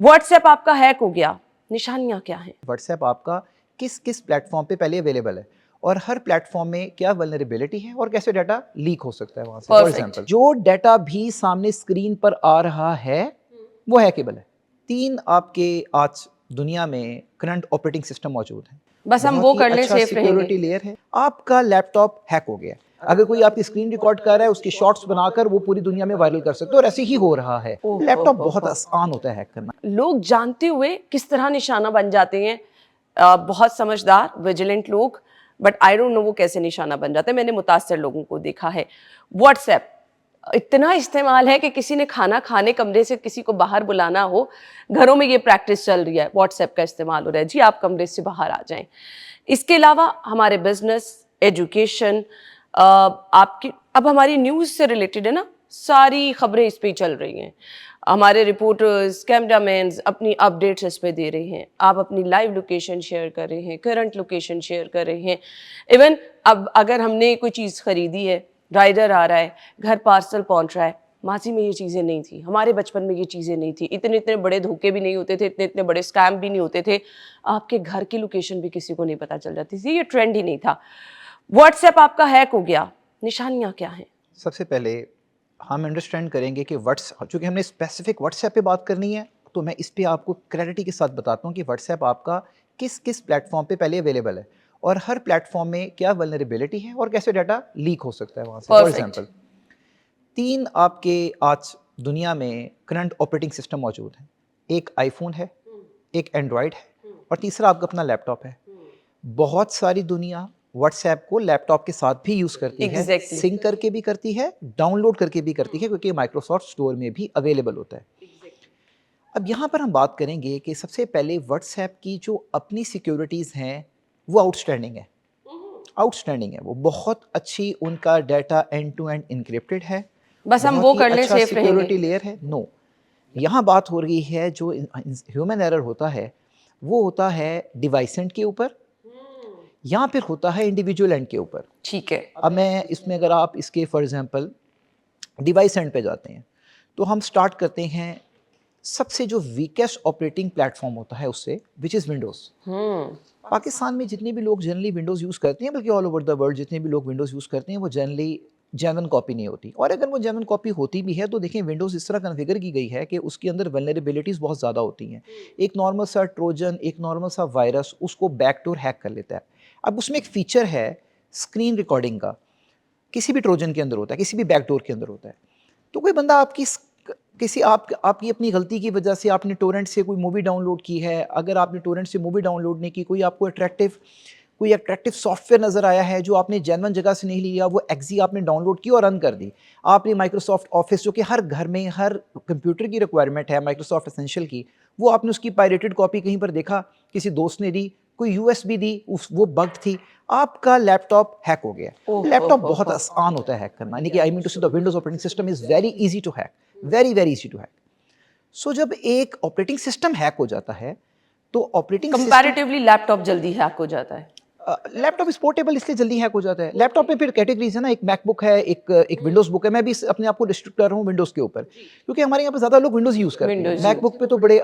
WhatsApp आपका hack हो गया, निशानियां क्या हैं? व्हाट्सएप आपका किस किस प्लेटफॉर्म पे पहले अवेलेबल है और हर प्लेटफॉर्म में क्या वल्नरेबिलिटी है और कैसे डाटा लीक हो सकता है वहाँ से। For perfect. एग्जांपल, जो डाटा भी सामने स्क्रीन पर आ रहा है वो हैकेबल है। 3 आपके आज दुनिया में करंट ऑपरेटिंग सिस्टम मौजूद हैं। बस हम वो बहुत ही कर लें, अच्छा सेफ रहेंगे। सिक्योरिटी लेयर है। आपका लैपटॉप हैक हो गया, अगर कोई आपकी स्क्रीन रिकॉर्ड कर रहा है उसके शॉट्स बनाकर वो पूरी दुनिया में वायरल कर सकते हो, और ऐसे ही हो रहा है। ओह, लैपटॉप हो, बहुत हो। आसान होता है हैक करना। लोग जानते हुए किस तरह निशाना बन जाते हैं, बहुत समझदार विजिलेंट लोग, बट आई डोंट नो वो कैसे निशाना बन जाते हैं। मैंने मुतासर लोगों को देखा है। व्हाट्सएप इतना इस्तेमाल है कि किसी ने खाना खाने कमरे से किसी को बाहर बुलाना हो, घरों में ये प्रैक्टिस चल रही है, व्हाट्सएप का इस्तेमाल हो रहा है, जी आप कमरे से बाहर आ जाएं। इसके अलावा हमारे बिजनेस, एजुकेशन, आपकी अब हमारी न्यूज़ से रिलेटेड है ना, सारी खबरें इस पे ही चल रही हैं। हमारे रिपोर्टर्स, कैमरामैन्स अपनी अपडेट्स इस पे दे रहे हैं। आप अपनी लाइव लोकेशन शेयर कर रहे हैं, करंट लोकेशन शेयर कर रहे हैं। इवन अब अगर हमने कोई चीज़ खरीदी है, राइडर आ रहा है, घर पार्सल पहुंच रहा है, माजी में ये चीज़ें नहीं थी, हमारे बचपन में ये चीज़ें नहीं थी, इतने इतने बड़े धोखे भी नहीं होते थे, इतने इतने बड़े स्कैम भी नहीं होते थे, आपके घर की लोकेशन भी किसी को नहीं पता चल जाती थी, ये ट्रेंड ही नहीं था। व्हाट्सएप आपका हैक हो गया, निशानियां क्या हैं? सबसे पहले हम अंडरस्टैंड करेंगे कि चूँकि हमने स्पेसिफिक व्हाट्सएप पे बात करनी है, तो मैं इस पे आपको क्लैरिटी के साथ बताता हूँ कि व्हाट्सएप आपका किस किस प्लेटफॉर्म पे पहले अवेलेबल है और हर प्लेटफॉर्म में क्या वल्नरेबिलिटी है और कैसे डाटा लीक हो सकता है वहाँ से। For perfect. एग्जांपल, 3 आपके आज दुनिया में करंट ऑपरेटिंग सिस्टम मौजूद हैं। एक आईफोन है, एक एंड्रॉयड है और तीसरा आपका अपना लैपटॉप है। बहुत सारी दुनिया व्हाट्सएप को लैपटॉप के साथ भी यूज़ करती है, एग्जैक्टली। सिंक करके भी करती है, डाउनलोड करके भी करती है, क्योंकि माइक्रोसॉफ्ट स्टोर में भी अवेलेबल होता है। अब यहाँ पर हम बात करेंगे कि सबसे पहले व्हाट्सएप की जो अपनी सिक्योरिटीज़ हैं वो आउटस्टैंडिंग है। आउटस्टैंडिंग है, वो बहुत अच्छी, उनका data end to end encrypted है, बस हम बहुत वो ही कर लें, अच्छा सेफ रहेंगे। सिक्योरिटी लेयर है। नो, यहाँ बात हो रही है जो ह्यूमन एरर होता है वो होता है डिवाइस एंड के ऊपर, यहाँ पर होता है इंडिविजुअल एंड के ऊपर। ठीक है। अब मैं इसमें, अगर आप इसके फॉर एग्जांपल डिवाइस एंड पे जाते हैं तो हम स्टार्ट करते हैं सबसे जो वीकेस्ट ऑपरेटिंग प्लेटफॉर्म होता है उससे, विच इज़ विंडोज़। पाकिस्तान में जितने भी लोग जनरली विंडोज़ यूज़ करते हैं, बल्कि ऑल ओवर द वर्ल्ड जितने भी लोग विंडोज़ यूज़ करते हैं, वो जनरली जेन्युइन कॉपी नहीं होती। और अगर वो जेन्युइन कॉपी होती भी है तो देखें, विंडोज़ इस तरह कन्फिगर की गई है कि उसके अंदर वल्नरेबिलिटीज़ बहुत ज़्यादा होती हैं। एक नॉर्मल सा ट्रोजन, एक नॉर्मल सा वायरस उसको बैकडोर हैक कर लेता है। अब उसमें एक फ़ीचर है स्क्रीन रिकॉर्डिंग का, किसी भी ट्रोजन के अंदर होता है, किसी भी बैकडोर के अंदर होता है। तो कोई बंदा आपकी अपनी गलती की वजह से आपने टोरेंट से कोई मूवी डाउनलोड की है, अगर आपने टोरेंट से मूवी डाउनलोड नहीं की, कोई अट्रैक्टिव सॉफ्टवेयर नज़र आया है जो आपने जेन्युइन जगह से नहीं लिया, वो एक्जी आपने डाउनलोड की और रन कर दी। आपने माइक्रोसॉफ्ट ऑफिस, जो कि हर घर में हर कंप्यूटर की रिक्वायरमेंट है, माइक्रोसॉफ्ट एसेंशियल की, वो आपने उसकी पायरेटेड कॉपी कहीं पर देखा, किसी दोस्त ने दी, कोई यूएसबी दी, वो बग थी, आपका लैपटॉप हैक हो गया। लैपटॉप बहुत आसान होता है हैक करना, यानी कि I mean to say the Windows operating system is very easy to hack, very very easy to hack. So जब एक ऑपरेटिंग सिस्टम हैक हो जाता है तो ऑपरेटिंग सिस्टम, कंपैरेटिवली लैपटॉप जल्दी हैक हो जाता है। लैपटॉप इस पोर्टेबल इसलिए जल्दी हैक हो जाता है। लैपटॉप में फिर कैटेगरीज है ना, एक मैकबुक है, एक विंडोज़ बुक है। मैं भी अपने आप को रिस्ट्रिक्ट कर रहा हूँ विंडोज़ के ऊपर, क्योंकि हमारे यहाँ पे ज़्यादा लोग विंडोज़ यूज़ करते हैं। विंडोज मैकबुक पे तो बड़े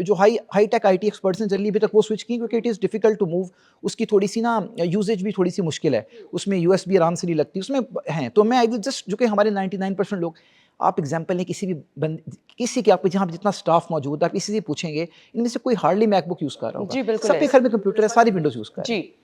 जो हाई टेक आईटी एक्सपर्ट्स हैं जनरली अभी तक वो स्विच की, क्योंकि it is difficult to move, उसकी थोड़ी सी ना यूजेज भी थोड़ी सी मुश्किल है, उसमें यूएसबी आराम से नहीं लगती उसमें हैं। तो मैं आई विल जस्ट, जो कि हमारे 99% लोग, आप एग्जाम्पल लें किसी के, आपके जहाँ जितना स्टाफ मौजूद है, आप किसी से पूछेंगे, इनमें से कोई हार्डली मैकबुक यूज़ कर रहा होगा। जी बिल्कुल सबके घर में कंप्यूटर है, सारी विंडोज़ यूज़ कर रहे हैं। जी।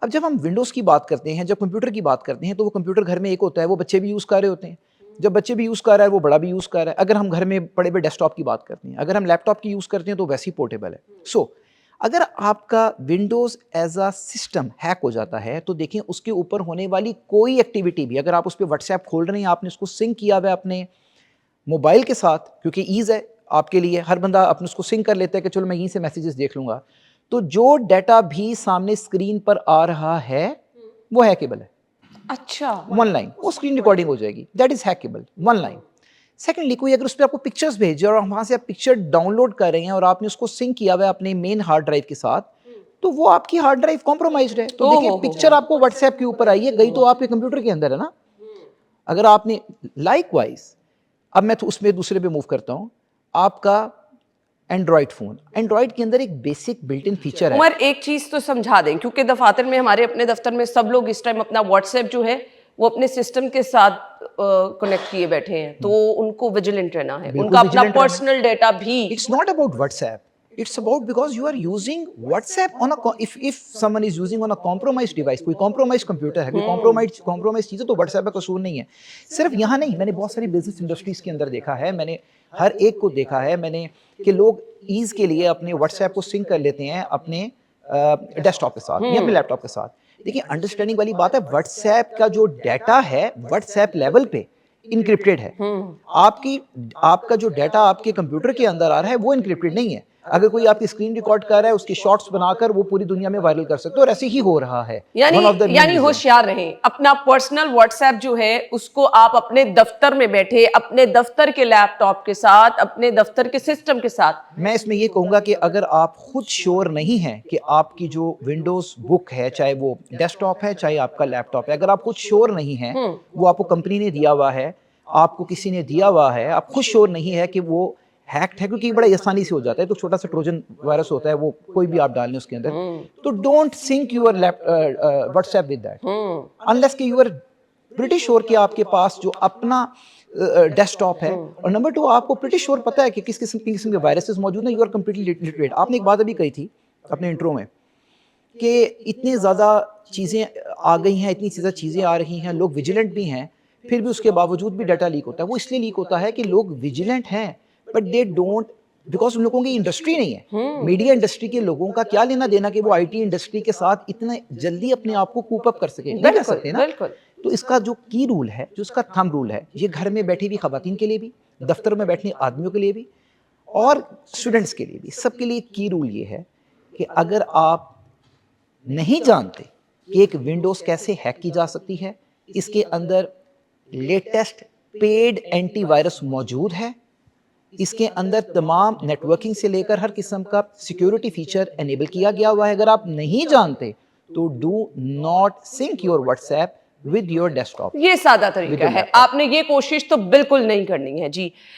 अब जब हम विंडोज़ की बात करते हैं, जब कंप्यूटर की बात करते हैं, तो वो कंप्यूटर घर में एक होता है, वो बच्चे भी यूज़ कर रहे होते हैं। जब बच्चे भी यूज़ कर रहा है, वो बड़ा भी यूज़ कर रहा है। अगर हम घर में पड़े हुए डेस्कटॉप की बात करते हैं, अगर हम लैपटॉप की यूज़ करते हैं, तो वैसे ही पोर्टेबल है। सो अगर आपका Windows as a system hack हो जाता है, तो देखें उसके ऊपर होने वाली कोई एक्टिविटी भी, अगर आप उस पर व्हाट्सएप खोल रहे हैं, आपने उसको सिंक किया हुआ है अपने मोबाइल के साथ, क्योंकि ईज़ है आपके लिए, हर बंदा अपने उसको सिंक कर लेता है कि चलो मैं यहीं से मैसेजेस देख लूँगा, तो जो डाटा भी सामने स्क्रीन पर आ रहा है वो हैकेबल है। अच्छा। वन लाइन वो स्क्रीन रिकॉर्डिंग हो जाएगी, that is hackable, one line. Secondly, कोई अगर उस पर आपको पिक्चर्स भेजे और वहाँ से आप पिक्चर डाउनलोड कर रहे हैं और आपने उसको सिंक किया हुआ है अपने मेन हार्ड ड्राइव के साथ, तो वो आपकी हार्ड ड्राइव कॉम्प्रोमाइज्ड है। तो देखिए, पिक्चर आपको व्हाट्सएप के ऊपर आई है, गई तो आपके कंप्यूटर के अंदर है ना। अगर आपने लाइकवाइज, अब मैं तो उसमें दूसरे पे मूव करता हूँ, आपका एंड्रॉयड फ़ोन, एंड्रॉयड के अंदर एक बेसिक बिल्ट इन फीचर है। उमर एक चीज तो समझा दें, क्योंकि दफातर में हमारे अपने दफ्तर में सब लोग इस टाइम अपना व्हाट्सएप जो है वो अपने सिस्टम के साथ कनेक्ट किए बैठे हैं, तो उनको विजिलेंट रहना है, बिल्कुल उनका अपना vigilant रहना है। पर्सनल डेटा भी। It's not about WhatsApp. It's about because you are using WhatsApp on a if someone is using on a compromised device, कोई compromised computer है, कोई compromised चीज़ है, तो WhatsApp का कसूर नहीं है। सिर्फ यहाँ नहीं, मैंने बहुत सारी बिजनेस इंडस्ट्रीज के अंदर देखा है, मैंने हर एक को देखा है मैंने कि लोग ईज के लिए अपने WhatsApp को सिंक कर लेते हैं अपने डेस्कटॉप के साथ या अपने लैपटॉप के साथ। देखिए, अंडरस्टैंडिंग वाली बात है, WhatsApp का जो डाटा है WhatsApp लेवल पे इनक्रिप्टेड है। आपका जो डाटा आपके कंप्यूटर के अंदर आ रहा है वो इनक्रिप्टेड नहीं है। अगर कोई आपकी स्क्रीन रिकॉर्ड कर रहा है, उसके शॉर्ट्स बनाकर वो पूरी दुनिया में वायरल कर सकते हो, और ऐसे ही हो रहा है। यानी होशियार रहें, अपना पर्सनल व्हाट्सएप जो है उसको आप अपने दफ्तर में बैठे अपने दफ्तर के लैपटॉप के साथ, अपने दफ्तर के सिस्टम के साथ। मैं इसमें ये कहूंगा कि अगर आप खुद श्योर नहीं हैं कि आपकी जो विंडोज बुक है, चाहे वो डेस्कटॉप है चाहे आपका लैपटॉप है, अगर आप खुद श्योर नहीं हैं, वो आपको कंपनी ने दिया हुआ है, आपको किसी ने दिया हुआ है, आप खुद श्योर नहीं है कि वो हैक्ड है, क्योंकि बड़ा आसानी से हो जाता है, तो छोटा सा ट्रोजन वायरस होता है, वो कोई भी आप डाल लें उसके अंदर, तो don't sync your WhatsApp with that unless कि यू आर प्रीटी श्योर कि आपके पास जो अपना डेस्कटॉप है, और नंबर 2 आपको प्रीटी श्योर पता है कि किस किस्म के वायरसेस मौजूद हैं, यू आर कंप्लीटली लिटरेट। आपने एक बात अभी कही थी अपने इंट्रो में कि इतनी ज़्यादा चीज़ें आ गई हैं, इतनी ज़्यादा चीज़ें आ रही हैं, लोग विजिलेंट भी हैं, फिर भी उसके बावजूद भी डाटा लीक होता है। वो इसलिए लीक होता है कि लोग विजिलेंट हैं बट दे डोंट, बिकॉज उन लोगों की इंडस्ट्री नहीं है। मीडिया इंडस्ट्री के लोगों का क्या लेना देना कि वो आईटी इंडस्ट्री के साथ इतना जल्दी अपने आप को कूप अप कर सके, नहीं कर सकते ना। तो इसका जो की रूल है, जो इसका थंब रूल है, ये घर में बैठी हुई खवातीन के लिए भी, दफ्तर में बैठे आदमियों के लिए भी, और स्टूडेंट्स के लिए भी, सबके लिए की रूल ये है कि अगर आप नहीं जानते कि एक विंडोज कैसे हैक की जा सकती है, इसके अंदर लेटेस्ट पेड एंटीवायरस मौजूद है, इसके अंदर तमाम नेटवर्किंग से लेकर हर किस्म का सिक्योरिटी फीचर एनेबल किया गया हुआ है। अगर आप नहीं जानते तो do not sync your WhatsApp with your desktop. ये सादा तरीका है, आपने ये कोशिश तो बिल्कुल नहीं करनी है जी।